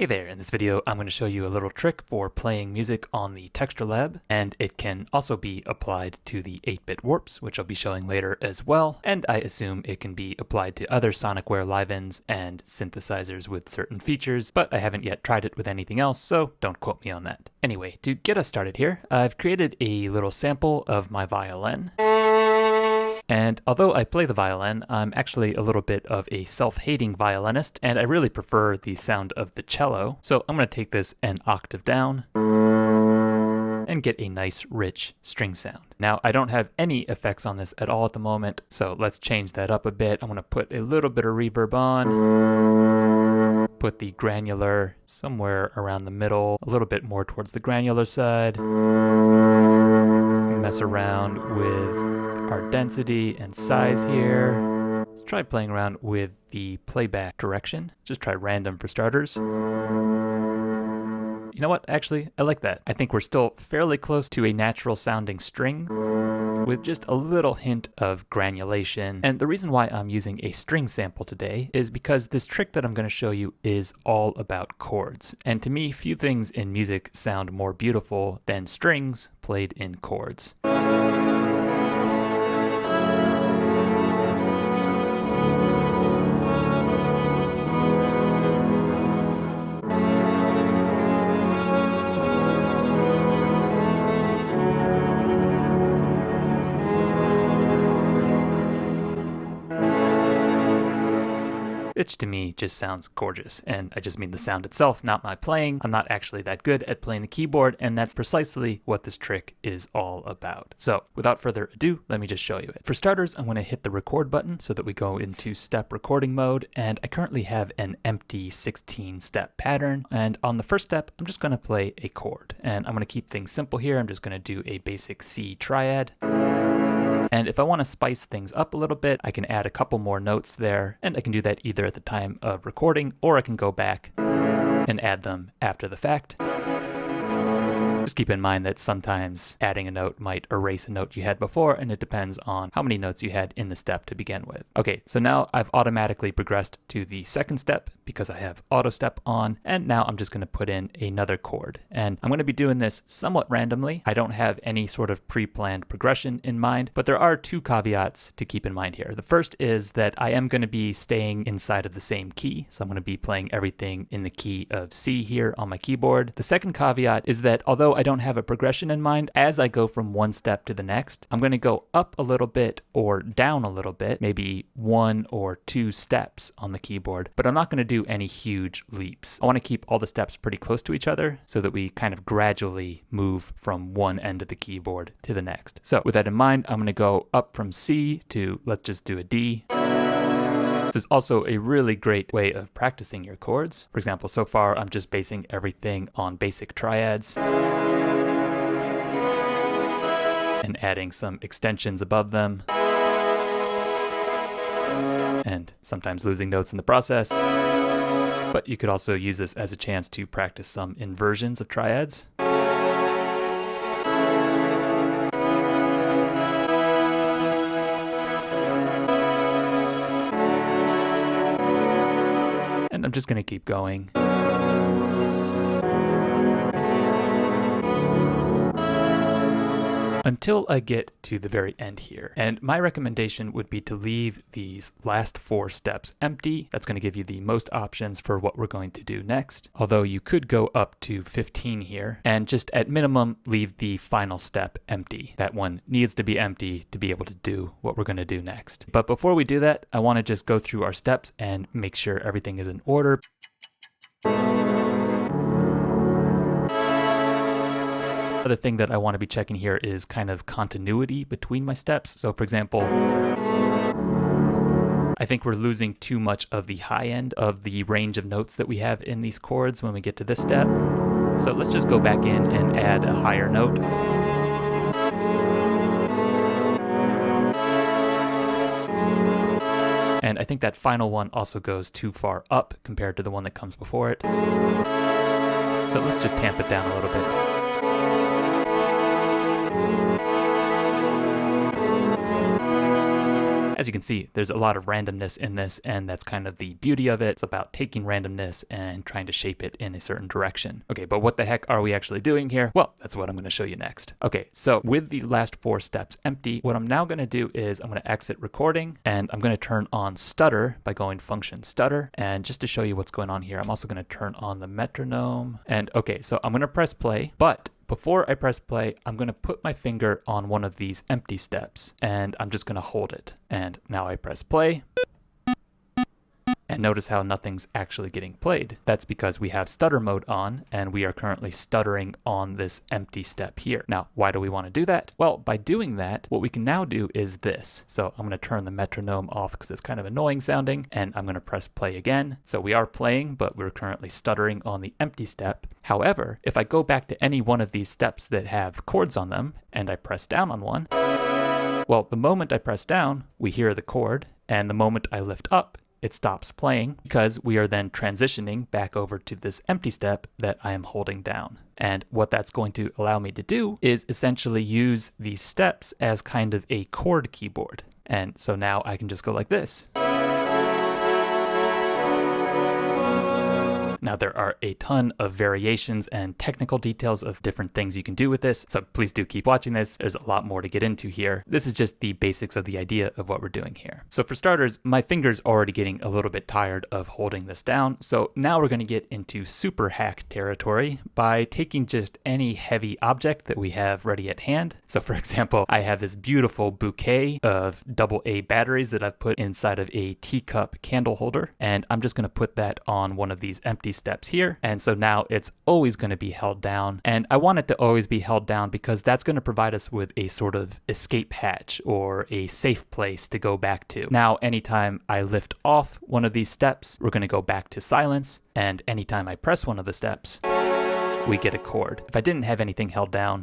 Hey there, in this video I'm going to show you a little trick for playing music on the Texture Lab, and it can also be applied to the 8-bit warps, which I'll be showing later as well, and I assume it can be applied to other Sonicware Livens and synthesizers with certain features, but I haven't yet tried it with anything else, so don't quote me on that. Anyway, to get us started here, I've created a little sample of my violin. And although I play the violin, I'm actually a little bit of a self-hating violinist, and I really prefer the sound of the cello. So I'm going to take this an octave down and get a nice, rich string sound. Now, I don't have any effects on this at all at the moment, so let's change that up a bit. I'm going to put a little bit of reverb on, put the granular somewhere around the middle, a little bit more towards the granular side, mess around with our density and size here. Let's try playing around with the playback direction. Just try random for starters. You know what? Actually, I like that. I think we're still fairly close to a natural sounding string with just a little hint of granulation. And the reason why I'm using a string sample today is because this trick that I'm going to show you is all about chords. And to me, few things in music sound more beautiful than strings played in chords. Which to me just sounds gorgeous, and I just mean the sound itself, not my playing. I'm not actually that good at playing the keyboard, and that's precisely what this trick is all about. So without further ado, let me just show you it. For starters, I'm going to hit the record button so that we go into step recording mode, and I currently have an empty 16-step pattern, and on the first step, I'm just going to play a chord, and I'm going to keep things simple here. I'm just going to do a basic C triad. And if I want to spice things up a little bit, I can add a couple more notes there, and I can do that either at the time of recording, or I can go back and add them after the fact. Just keep in mind that sometimes adding a note might erase a note you had before, and it depends on how many notes you had in the step to begin with. Okay, so now I've automatically progressed to the second step because I have auto step on, and now I'm just going to put in another chord. And I'm going to be doing this somewhat randomly. I don't have any sort of pre-planned progression in mind, but there are two caveats to keep in mind here. The first is that I am going to be staying inside of the same key, so I'm going to be playing everything in the key of C here on my keyboard. The second caveat is that although I don't have a progression in mind, as I go from one step to the next, I'm going to go up a little bit or down a little bit, maybe 1 or 2 steps on the keyboard, but I'm not going to do any huge leaps. I want to keep all the steps pretty close to each other so that we kind of gradually move from one end of the keyboard to the next. So with that in mind, I'm going to go up from C to, let's just do a D. This is also a really great way of practicing your chords. For example, so far I'm just basing everything on basic triads and adding some extensions above them, and sometimes losing notes in the process. But you could also use this as a chance to practice some inversions of triads. And I'm just going to keep going. Until I get to the very end here. And my recommendation would be to leave these last 4 steps empty. That's going to give you the most options for what we're going to do next. Although you could go up to 15 here and just at minimum leave the final step empty. That one needs to be empty to be able to do what we're going to do next. But before we do that, I want to just go through our steps and make sure everything is in order. Other thing that I want to be checking here is kind of continuity between my steps. So for example, I think we're losing too much of the high end of the range of notes that we have in these chords when we get to this step. So let's just go back in and add a higher note. And I think that final one also goes too far up compared to the one that comes before it. So let's just tamp it down a little bit. as you can see, there's a lot of randomness in this, and that's kind of the beauty of it. It's about taking randomness and trying to shape it in a certain direction. Okay, but what the heck are we actually doing here? Well, that's what I'm going to show you next. Okay, so with the last 4 steps empty, what I'm now going to do is I'm going to exit recording, and I'm going to turn on Stutter by going function Stutter. And just to show you what's going on here, I'm also going to turn on the metronome. And okay, so I'm going to press play, but before I press play, I'm going to put my finger on one of these empty steps, and I'm just going to hold it. And now I press play. And notice how nothing's actually getting played. That's because we have stutter mode on, and we are currently stuttering on this empty step here. Now, why do we want to do that? Well, by doing that, what we can now do is this. So I'm going to turn the metronome off because it's kind of annoying sounding, and I'm going to press play again. So we are playing, but we're currently stuttering on the empty step. However, if I go back to any one of these steps that have chords on them, and I press down on one, well, the moment I press down, we hear the chord, and the moment I lift up, it stops playing because we are then transitioning back over to this empty step that I am holding down. And what that's going to allow me to do is essentially use these steps as kind of a chord keyboard. And so now I can just go like this. Now there are a ton of variations and technical details of different things you can do with this, so please do keep watching this. There's a lot more to get into here. This is just the basics of the idea of what we're doing here. So for starters, my finger's already getting a little bit tired of holding this down, so now we're going to get into Superhack territory by taking just any heavy object that we have ready at hand. So for example, I have this beautiful bouquet of AA batteries that I've put inside of a teacup candle holder, and I'm just going to put that on one of these empty steps here. And so now it's always going to be held down, and I want it to always be held down because that's going to provide us with a sort of escape hatch or a safe place to go back to. Now anytime I lift off one of these steps, we're going to go back to silence, and anytime I press one of the steps, we get a chord. If I didn't have anything held down,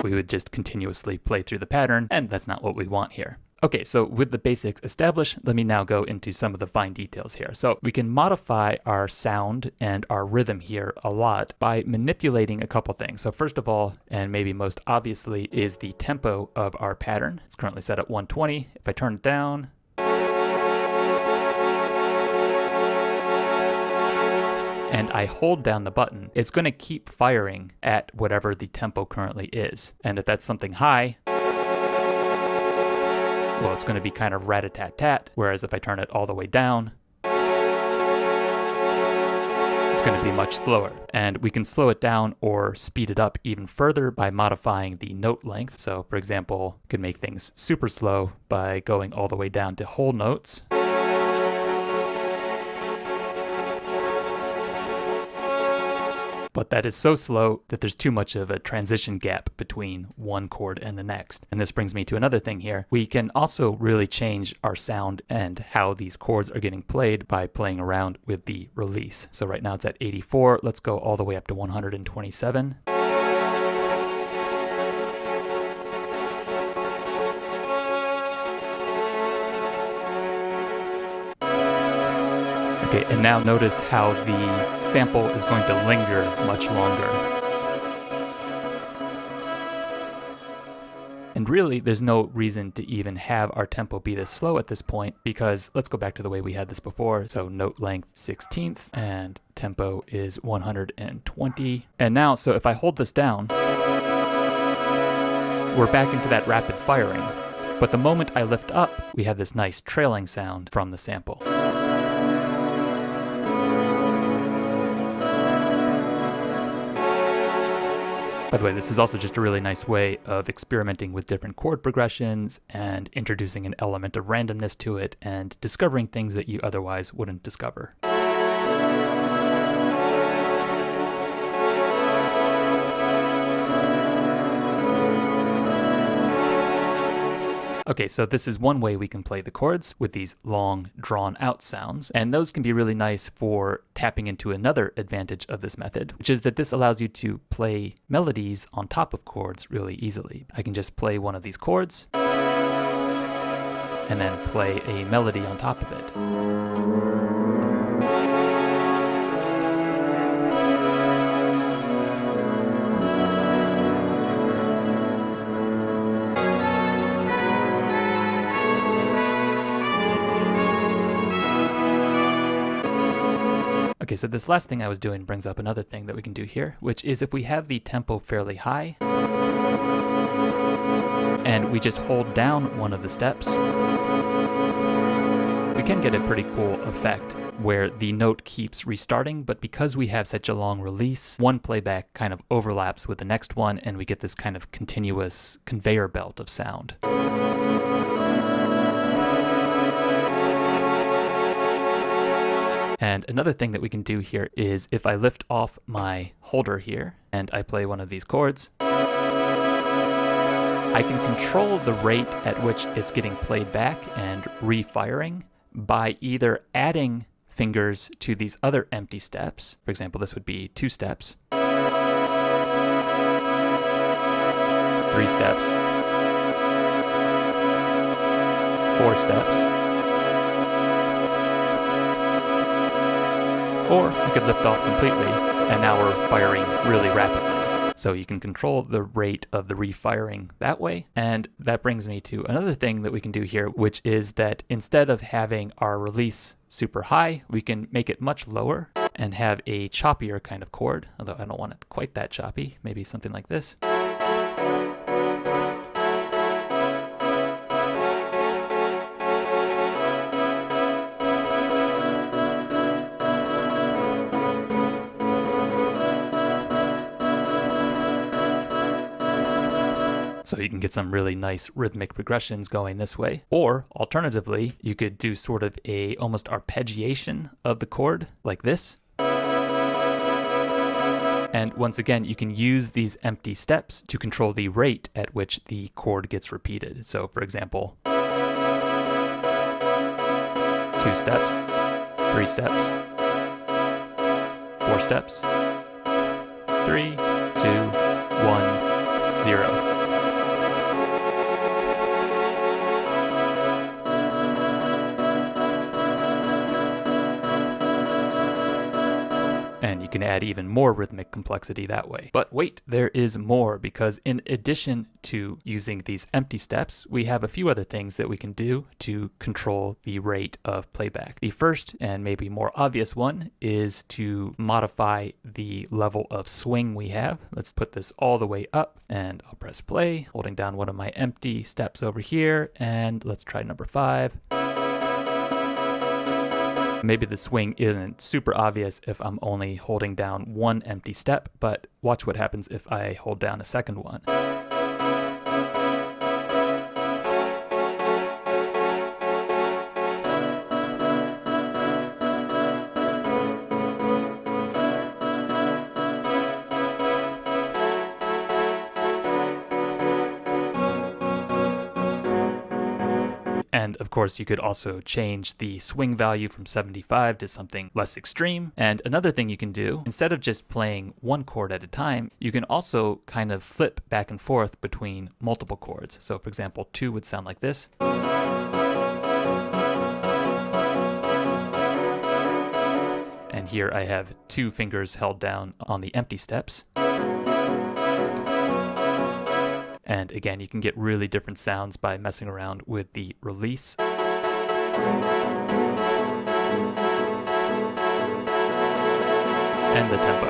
we would just continuously play through the pattern, and that's not what we want here. Okay, so with the basics established, let me now go into some of the fine details here. So we can modify our sound and our rhythm here a lot by manipulating a couple things. So first of all, and maybe most obviously, is the tempo of our pattern. It's currently set at 120. If I turn it down, and I hold down the button, it's going to keep firing at whatever the tempo currently is. And if that's something high, well, it's going to be kind of rat-a-tat-tat, whereas if I turn it all the way down, it's going to be much slower. And we can slow it down or speed it up even further by modifying the note length. So for example, you can make things super slow by going all the way down to whole notes. But that is so slow that there's too much of a transition gap between one chord and the next. And this brings me to another thing here. We can also really change our sound and how these chords are getting played by playing around with the release. So right now it's at 84. Let's go all the way up to 127. Okay, and now notice how the sample is going to linger much longer. And really, there's no reason to even have our tempo be this slow at this point, because let's go back to the way we had this before. So note length 16th, and tempo is 120. And now, so if I hold this down, we're back into that rapid firing. But the moment I lift up, we have this nice trailing sound from the sample. By the way, this is also just a really nice way of experimenting with different chord progressions and introducing an element of randomness to it and discovering things that you otherwise wouldn't discover. Okay, so this is one way we can play the chords with these long, drawn-out sounds, and those can be really nice for tapping into another advantage of this method, which is that this allows you to play melodies on top of chords really easily. I can just play one of these chords, and then play a melody on top of it. Okay, so this last thing I was doing brings up another thing that we can do here, which is if we have the tempo fairly high, and we just hold down one of the steps, we can get a pretty cool effect where the note keeps restarting, but because we have such a long release, one playback kind of overlaps with the next one, and we get this kind of continuous conveyor belt of sound. And another thing that we can do here is if I lift off my holder here and I play one of these chords, I can control the rate at which it's getting played back and refiring by either adding fingers to these other empty steps. For example, this would be 2 steps, 3 steps, 4 steps, or I could lift off completely and now we're firing really rapidly. So you can control the rate of the refiring that way. And that brings me to another thing that we can do here, which is that instead of having our release super high, we can make it much lower and have a choppier kind of chord, although I don't want it quite that choppy, maybe something like this. So you can get some really nice rhythmic progressions going this way. Or alternatively, you could do sort of a almost arpeggiation of the chord like this. And once again, you can use these empty steps to control the rate at which the chord gets repeated. So for example, 2 steps, 3 steps, 4 steps, 3, 2, 1, 0. And you can add even more rhythmic complexity that way. But wait, there is more, because in addition to using these empty steps, we have a few other things that we can do to control the rate of playback. The first and maybe more obvious one is to modify the level of swing we have. Let's put this all the way up and I'll press play, holding down one of my empty steps over here, and let's try number 5. Maybe the swing isn't super obvious if I'm only holding down one empty step, but watch what happens if I hold down a second one. And of course, you could also change the swing value from 75 to something less extreme. And another thing you can do, instead of just playing one chord at a time, you can also kind of flip back and forth between multiple chords. So for example, 2 would sound like this. And here I have 2 fingers held down on the empty steps. And again, you can get really different sounds by messing around with the release. And the tempo.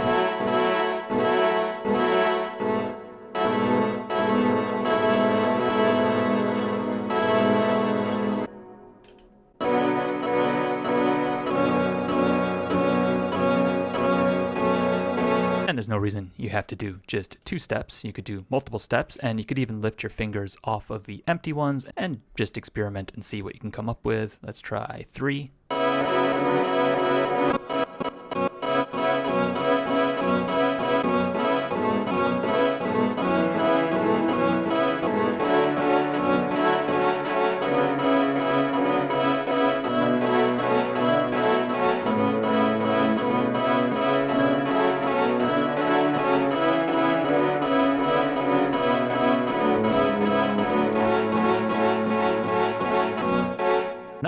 And there's no reason you have to do just 2 steps. You could do multiple steps, and you could even lift your fingers off of the empty ones and just experiment and see what you can come up with. Let's try 3.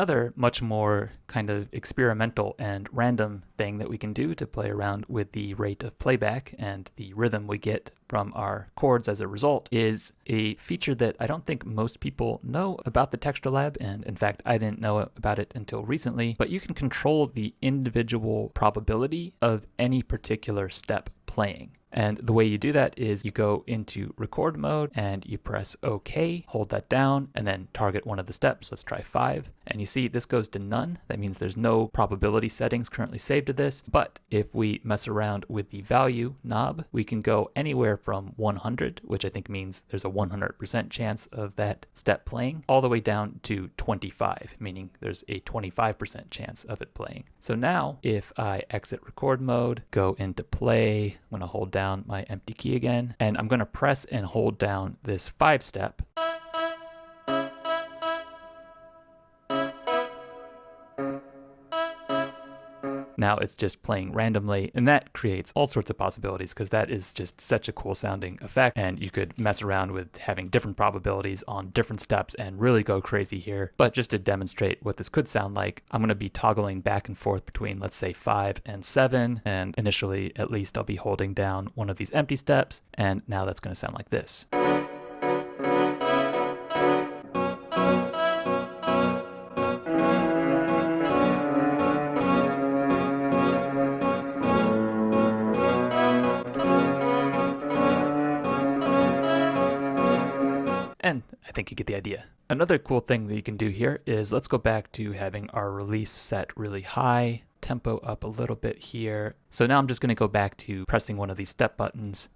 another much more kind of experimental and random thing that we can do to play around with the rate of playback and the rhythm we get from our chords as a result is a feature that I don't think most people know about the Texture Lab, and in fact I didn't know about it until recently, but you can control the individual probability of any particular step playing. And the way you do that is you go into record mode and you press OK, hold that down, and then target one of the steps. Let's try 5. And you see this goes to none. That means there's no probability settings currently saved to this. But if we mess around with the value knob, we can go anywhere from 100, which I think means there's a 100% chance of that step playing, all the way down to 25, meaning there's a 25% chance of it playing. So now if I exit record mode, go into play, I'm going to hold down my empty key again, and I'm going to press and hold down this 5 step. Now it's just playing randomly, and that creates all sorts of possibilities because that is just such a cool sounding effect, and you could mess around with having different probabilities on different steps and really go crazy here. But just to demonstrate what this could sound like, I'm going to be toggling back and forth between, let's say, 5 and 7, and initially at least I'll be holding down one of these empty steps, and now that's going to sound like this. And I think you get the idea. Another cool thing that you can do here is let's go back to having our release set really high, tempo up a little bit here. So now I'm just going to go back to pressing one of these step buttons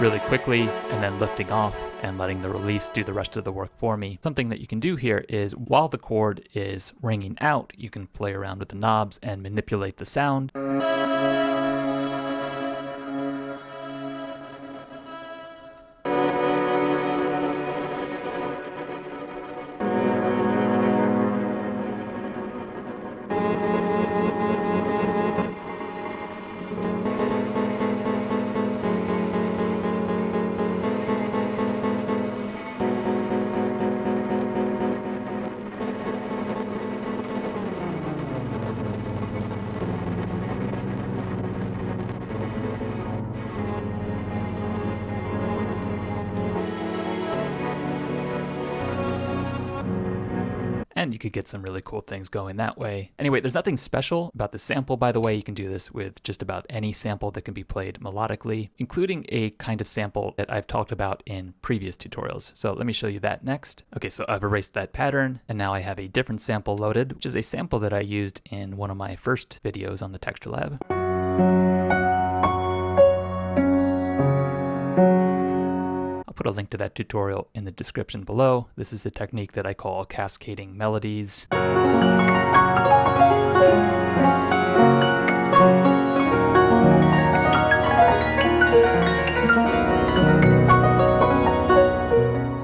really quickly and then lifting off and letting the release do the rest of the work for me. Something that you can do here is while the chord is ringing out, you can play around with the knobs and manipulate the sound. And you could get some really cool things going that way. Anyway, there's nothing special about the sample, by the way. You can do this with just about any sample that can be played melodically, including a kind of sample that I've talked about in previous tutorials. So let me show you that next. Okay, so I've erased that pattern, and now I have a different sample loaded, which is a sample that I used in one of my first videos on the Texture Lab. Put a link to that tutorial in the description below. This is a technique that I call cascading melodies.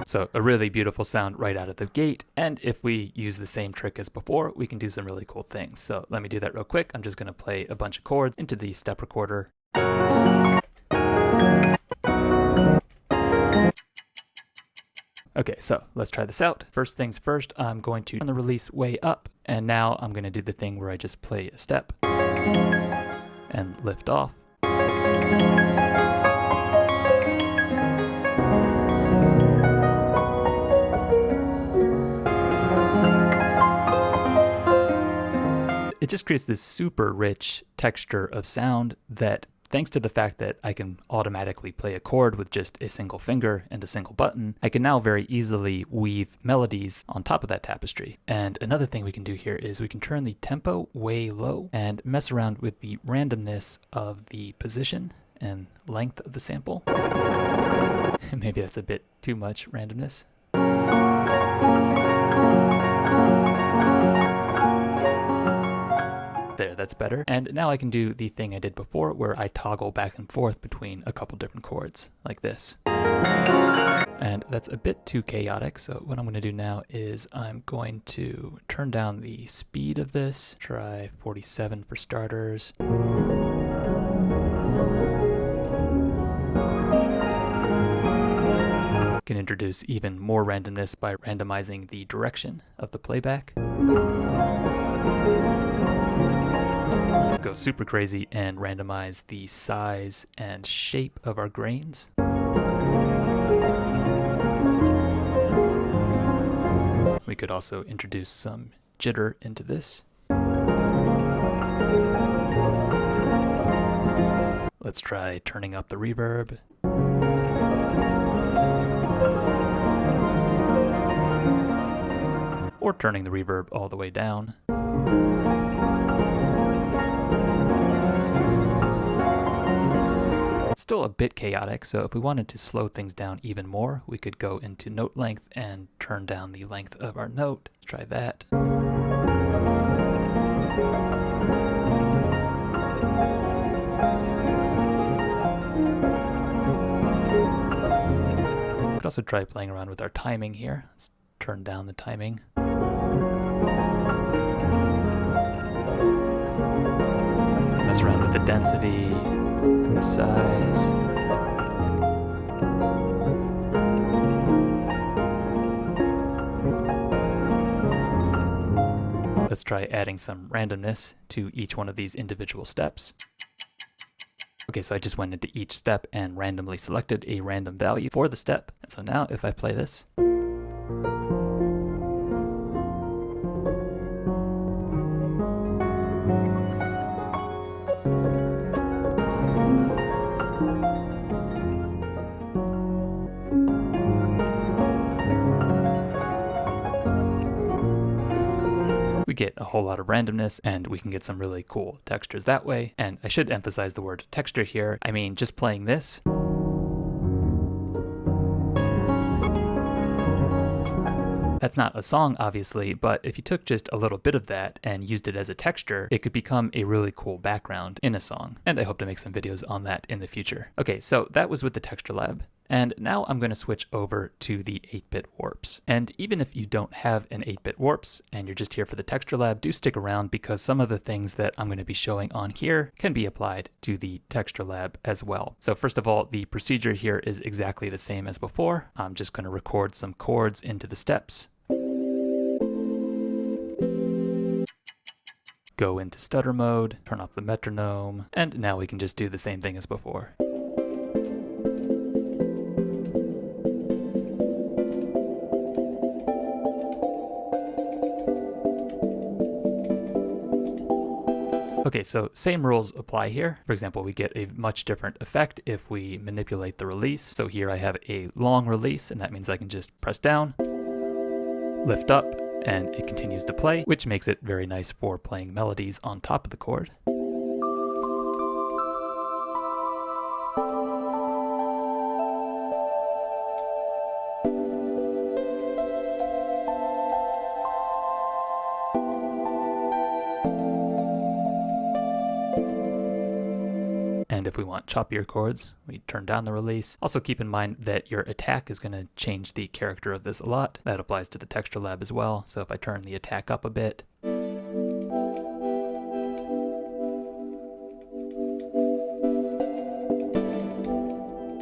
So a really beautiful sound right out of the gate, and if we use the same trick as before, we can do some really cool things. So let me do that real quick. I'm just going to play a bunch of chords into the step recorder. Okay, so let's try this out. First things first, I'm going to turn the release way up, and now I'm going to do the thing where I just play a step and lift off. It just creates this super rich texture of sound that, thanks to the fact that I can automatically play a chord with just a single finger and a single button, I can now very easily weave melodies on top of that tapestry. And another thing we can do here is we can turn the tempo way low and mess around with the randomness of the position and length of the sample. Maybe that's a bit too much randomness. There, that's better. And now I can do the thing I did before where I toggle back and forth between a couple different chords, like this. And that's a bit too chaotic, so what I'm going to do now is I'm going to turn down the speed of this, try 47 for starters. Can introduce even more randomness by randomizing the direction of the playback. Go super crazy and randomize the size and shape of our grains. We could also introduce some jitter into this. Let's try turning up the reverb. Or turning the reverb all the way down. Still a bit chaotic, so if we wanted to slow things down even more, we could go into note length and turn down the length of our note. Let's try that. We could also try playing around with our timing here. Let's turn down the timing. Mess around with the density and the size. Let's try adding some randomness to each one of these individual steps. Okay, so I just went into each step and randomly selected a random value for the step. And so now if I play this, we get a whole lot of randomness, and we can get some really cool textures that way. And I should emphasize the word texture here. I mean, just playing this, that's not a song, obviously, but if you took just a little bit of that and used it as a texture, it could become a really cool background in a song. And I hope to make some videos on that in the future. Okay, so that was with the Texture Lab. And now I'm going to switch over to the 8-bit warps. And even if you don't have an 8-bit warps and you're just here for the Texture Lab, do stick around because some of the things that I'm going to be showing on here can be applied to the Texture Lab as well. So first of all, the procedure here is exactly the same as before. I'm just going to record some chords into the steps. Go into stutter mode, turn off the metronome, and now we can just do the same thing as before. Okay, so same rules apply here. For example, we get a much different effect if we manipulate the release. So here I have a long release, and that means I can just press down, lift up, and it continues to play, which makes it very nice for playing melodies on top of the chord. And if we want choppier chords, we turn down the release. Also keep in mind that your attack is going to change the character of this a lot. That applies to the Texture Lab as well. So if I turn the attack up a bit,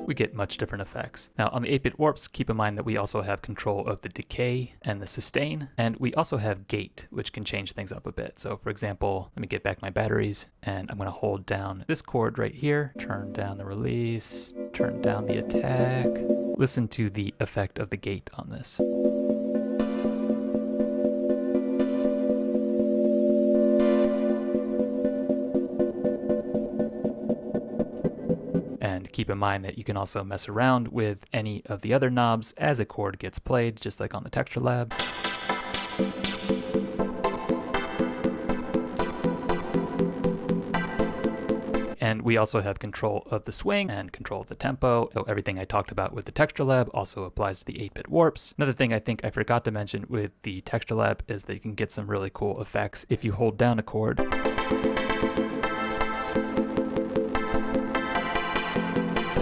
we get much different effects. Now on the 8-bit warps, keep in mind that we also have control of the decay and the sustain, and we also have gate, which can change things up a bit. So for example, let me get back my batteries, and I'm going to hold down this chord right here, turn down the release, turn down the attack. Listen to the effect of the gate on this. And keep in mind that you can also mess around with any of the other knobs as a chord gets played, just like on the Texture Lab. And we also have control of the swing and control of the tempo. So everything I talked about with the Texture Lab also applies to the 8-bit warps. Another thing I think I forgot to mention with the Texture Lab is that you can get some really cool effects if you hold down a chord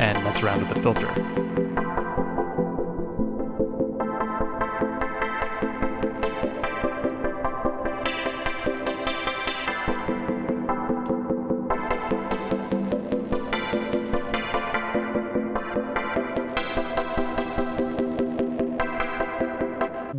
and mess around with the filter.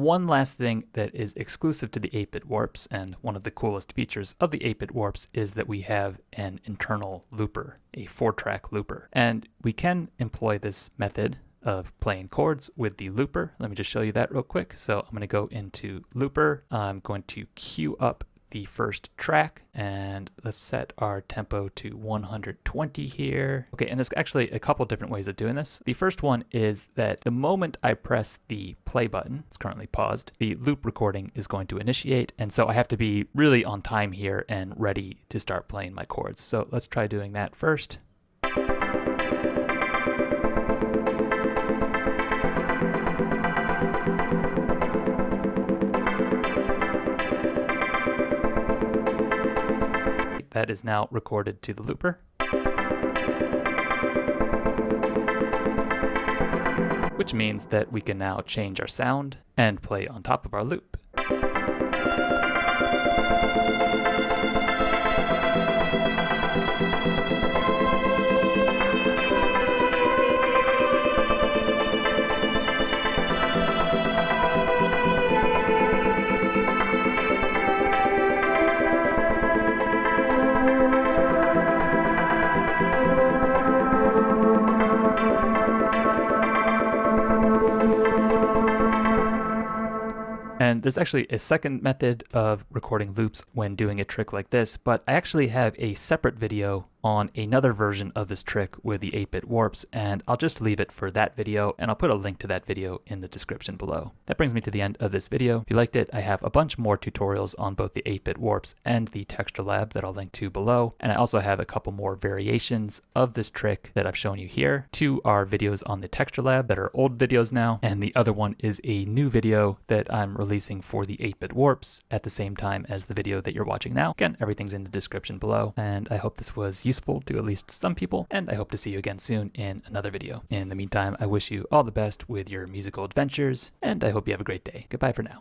one last thing that is exclusive to the 8-bit warps, and one of the coolest features of the 8-bit warps, is that we have an internal looper, a 4-track looper. And we can employ this method of playing chords with the looper. Let me just show you that real quick. So I'm going to go into looper. I'm going to queue up the first track, and let's set our tempo to 120 here. Okay, and there's actually a couple different ways of doing this. The first one is that the moment I press the play button, it's currently paused, the loop recording is going to initiate, and so I have to be really on time here and ready to start playing my chords. So let's try doing that first. That is now recorded to the looper. Which means that we can now change our sound and play on top of our loop. And there's actually a second method of recording loops when doing a trick like this, but I actually have a separate video on another version of this trick with the 8-bit warps, and I'll just leave it for that video, and I'll put a link to that video in the description below. That brings me to the end of this video. If you liked it, I have a bunch more tutorials on both the 8-bit warps and the Texture Lab that I'll link to below, and I also have a couple more variations of this trick that I've shown you here. 2 are videos on the Texture Lab that are old videos now, and the other one is a new video that I'm releasing for the 8-bit warps at the same time as the video that you're watching now. Again, everything's in the description below, and I hope this was useful to at least some people, and I hope to see you again soon in another video. In the meantime, I wish you all the best with your musical adventures, and I hope you have a great day. Goodbye for now.